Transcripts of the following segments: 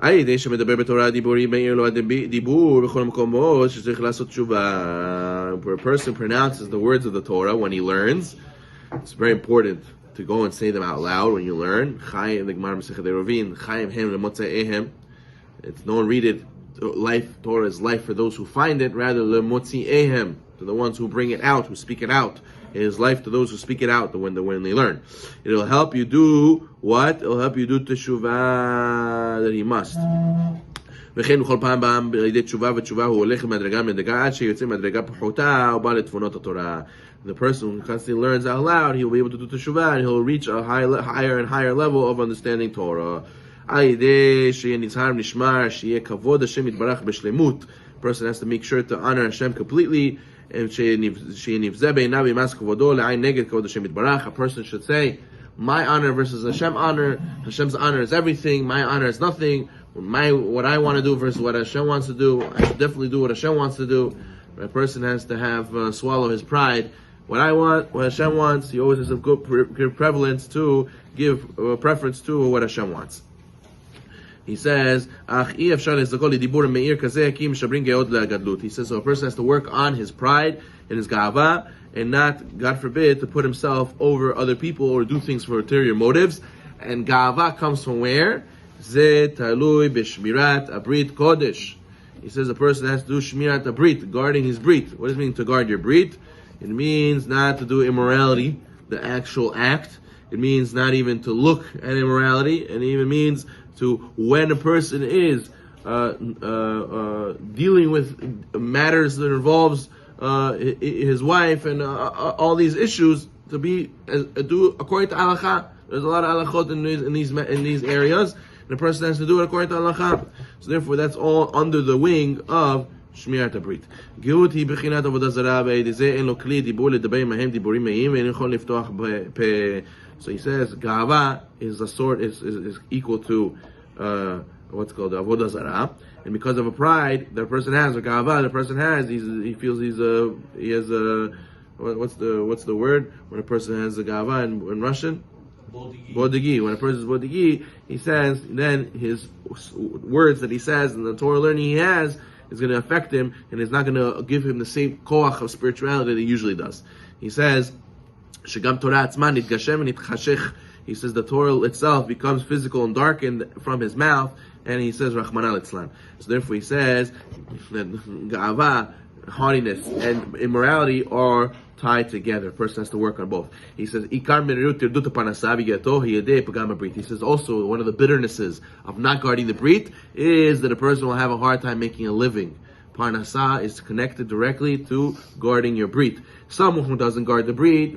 על ידי שמדבר בתורה דיבורים מאיר לו הדיבור בכל המקומות שצריך לעשות תשובה. Where a person pronounces the words of the Torah when he learns, it's very important to go and say them out loud when you learn. Chaim, the Gemara Masechet Eruvin, Chaim hem lemotzeihem. It's no one read it. Torah is life for those who find it, rather lemotzeihem, to the ones who bring it out, who speak it out. It is life to those who speak it out when they learn. It'll help you do what? It'll help you do teshuvah that he must. וכן בכל פעם בא לידי תשובה ותשובה הוא הולך מדרגה מדרגה עד שיוצא מדרגה פחותה ובא לתבונות התורה. The person who constantly learns out loud, he will be able to do teshuvah and he'll reach a higher and higher level of understanding Torah. על ידי שיהיה נזהר נשמר, שיהיה כבוד השם יתברך בשלמות. The person has to make sure to honor Hashem completely. A person should say, my honor versus Hashem honor. Hashem's honor is everything. My honor is nothing. What I want to do versus what Hashem wants to do. I should definitely do what Hashem wants to do. A person has to have swallow his pride. What I want, what Hashem wants. He always has a good prevalence to give preference to what Hashem wants. He says, he says, so a person has to work on his pride and his ga'ava, and not, God forbid, to put himself over other people or do things for ulterior motives. And ga'ava comes from where? He says a person has to do shmirat abrit, guarding his brit. What does it mean to guard your brit? It means not to do immorality, the actual act. It means not even to look at immorality, and it even means to when a person is dealing with matters that involves his wife and all these issues, to be do according to halakha. There's a lot of halachot in these areas, and a person has to do it according to halakha. So therefore, that's all under the wing of shmirat habrit. Geut hi bechinat avodah zarah ve'edizeh en lo kli dibur ledaber mahem diburim me'im ve'en yachol liftoach pe. So he says, ga'ava is a sort is equal to what's called avodah zarah, and because of a pride that a person has, or ga'ava the person has, he feels he has a what's the word when a person has a ga'ava in Russian? Bodigi. When a person is bodigi, he says then his words that he says and the Torah learning he has is going to affect him, and it's not going to give him the same koach of spirituality that he usually does. He says, Shegam Torah atzman nitgashem nitchashech. He says the Torah itself becomes physical and darkened from his mouth, and he says Rahman al-Islam. So therefore he says that ga'ava, haughtiness, and immorality are tied together. A person has to work on both. He says Ikar merut tirduta parnasa v'geto hiyadei pagam habrit. He says also one of the bitternesses of not guarding the brit is that a person will have a hard time making a living. Parnasa is connected directly to guarding your brit. Someone who doesn't guard the brit,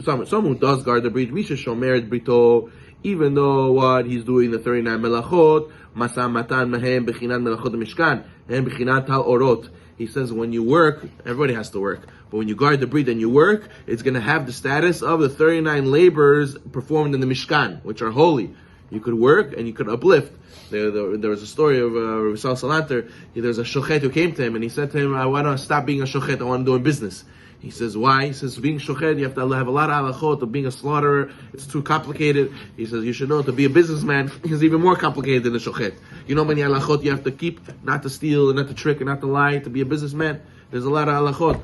someone who does guard the brit, misha shomer brito, even though what he's doing the 39 melachot, masam matan mahem bechinat melachot mishkan, and bechinat hal orot. He says when you work, everybody has to work, but when you guard the brit and you work, it's going to have the status of the 39 labors performed in the Mishkan, which are holy. You could work and you could uplift. There was a story of Rav Salanter. There's a shochet who came to him and he said to him, I want to stop being a shochet, I want to do business. He says, why? He says, being shochet, you have to have a lot of halachot of being a slaughterer. It's too complicated. He says, you should know to be a businessman is even more complicated than a shochet. You know how many halachot you have to keep, not to steal, and not to trick, and not to lie, to be a businessman? There's a lot of halachot.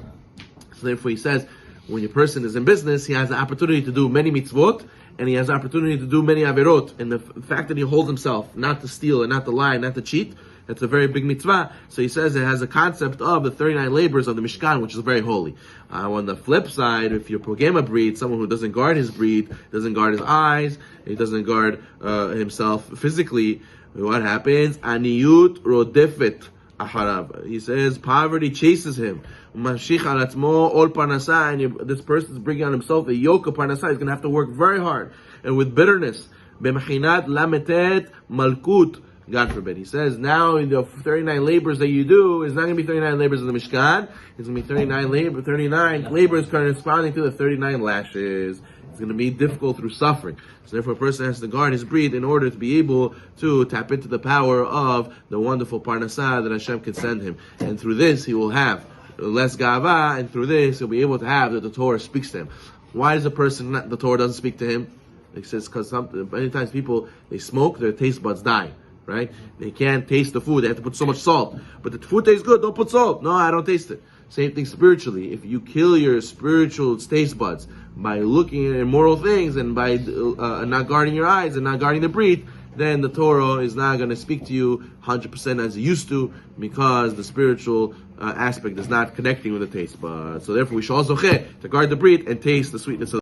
So therefore he says, when a person is in business, he has the opportunity to do many mitzvot, and he has the opportunity to do many averot. And the fact that he holds himself not to steal, and not to lie, and not to cheat, that's a very big mitzvah. So he says it has a concept of the 39 labors of the Mishkan, which is very holy. On the flip side, if you're pogema breed, someone who doesn't guard his breed, doesn't guard his eyes, he doesn't guard himself physically, what happens? Aniyut rodefet aharav. He says poverty chases him. Mashich al atzmo ol parnasa, and this person is bringing on himself a yoke of parnasa. He's going to have to work very hard and with bitterness. B'mechinat lametet malkut. God forbid. He says now in the 39 labors that you do, it's not going to be 39 labors in the Mishkan. It's going to be 39 labors corresponding to the 39 lashes. It's going to be difficult through suffering. So therefore a person has to guard his breed in order to be able to tap into the power of the wonderful parnasah that Hashem can send him. And through this he will have less gava, and through this he'll be able to have that the Torah speaks to him. Why does a person, the Torah doesn't speak to him? It says because many times people, they smoke, their taste buds die. right? They can't taste the food. They have to put so much salt. But the food tastes good. Don't put salt. No, I don't taste it. Same thing spiritually. If you kill your spiritual taste buds by looking at immoral things and by not guarding your eyes and not guarding the breath, then the Torah is not going to speak to you 100% as it used to, because the spiritual aspect is not connecting with the taste buds. So therefore, we should also to guard the breath and taste the sweetness of